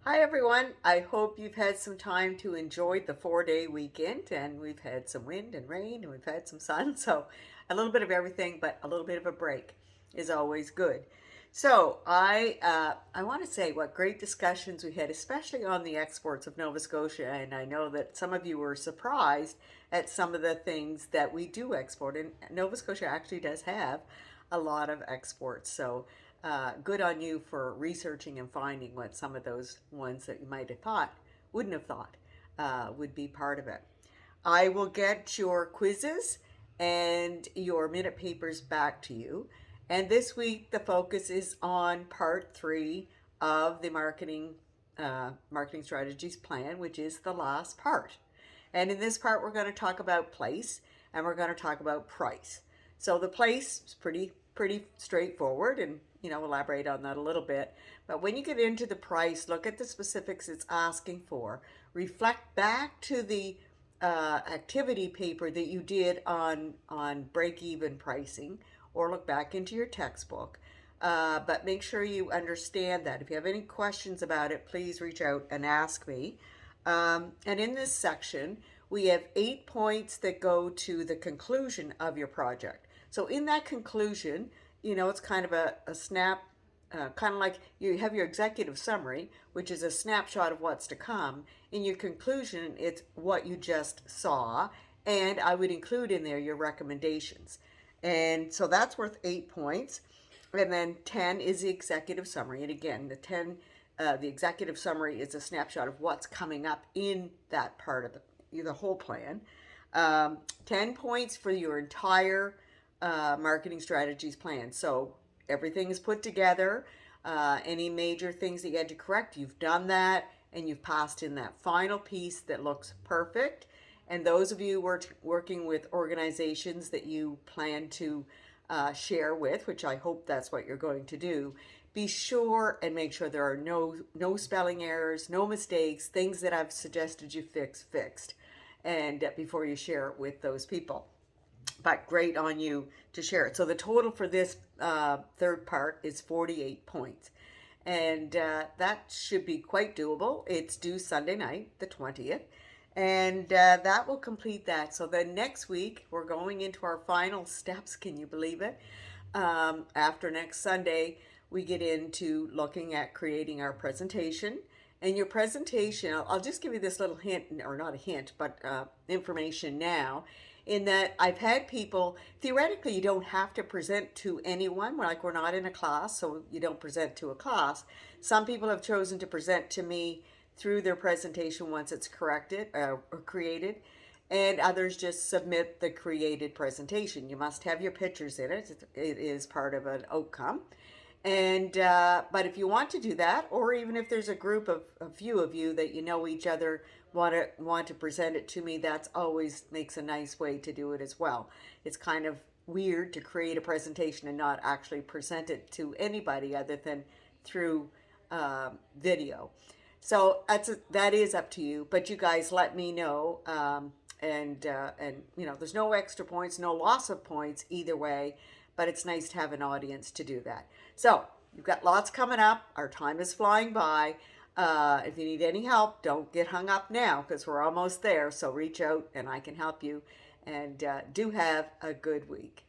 Hi everyone. I hope you've had some time to enjoy the 4-day weekend, and we've had some wind and rain and we've had some sun, so a little bit of everything, but a little bit of a break is always good. So I want to say what great discussions we had, especially on the exports of Nova Scotia, and I know that some of you were surprised at some of the things that we do export, and Nova Scotia actually does have a lot of exports. So good on you for researching and finding what some of those ones that you might have thought, wouldn't have thought, would be part of it. I will get your quizzes and your minute papers back to you. And this week, the focus is on part three of the marketing strategies plan, which is the last part. And in this part, we're going to talk about place and we're going to talk about price. So the place is pretty straightforward, and elaborate on that a little bit. But when you get into the price, look at the specifics it's asking for. Reflect back to the activity paper that you did on break even pricing, or look back into your textbook. But make sure you understand that. If you have any questions about it, please reach out and ask me. And in this section, we have 8 points that go to the conclusion of your project. So in that conclusion, it's kind of a snap, kind of like you have your executive summary, which is a snapshot of what's to come. In your conclusion, it's what you just saw, and I would include in there your recommendations. And so that's worth 8 points. And then 10 is the executive summary. And again, the executive summary is a snapshot of what's coming up in that part of the whole plan. 10 points for your entire marketing strategies plan. So everything is put together. Any major things that you had to correct, you've done that, and you've passed in that final piece that looks perfect. And those of you working with organizations that you plan to share with, which I hope that's what you're going to do, be sure and make sure there are no spelling errors, no mistakes, things that I've suggested you fixed, and before you share it with those people. But great on you to share it. So the total for this third part is 48 points. And that should be quite doable. It's due Sunday night, the 20th. And that will complete that. So then next week, we're going into our final steps. Can you believe it? After next Sunday, we get into looking at creating our presentation. And your presentation, I'll just give you this little hint, or not a hint, but information now, in that I've had people, theoretically, you don't have to present to anyone. We're not in a class, so you don't present to a class. Some people have chosen to present to me through their presentation once it's corrected or created, and others just submit the created presentation. You must have your pictures in it. It is part of an outcome. And but if you want to do that, or even if there's a group of a few of you that you know each other want to present it to me, that's always makes a nice way to do it as well. It's kind of weird to create a presentation and not actually present it to anybody other than through video. So that is up to you. But you guys let me know. And there's no extra points, no loss of points either way, but it's nice to have an audience to do that. So you've got lots coming up. Our time is flying by. If you need any help, don't get hung up now because we're almost there. So reach out and I can help you. And do have a good week.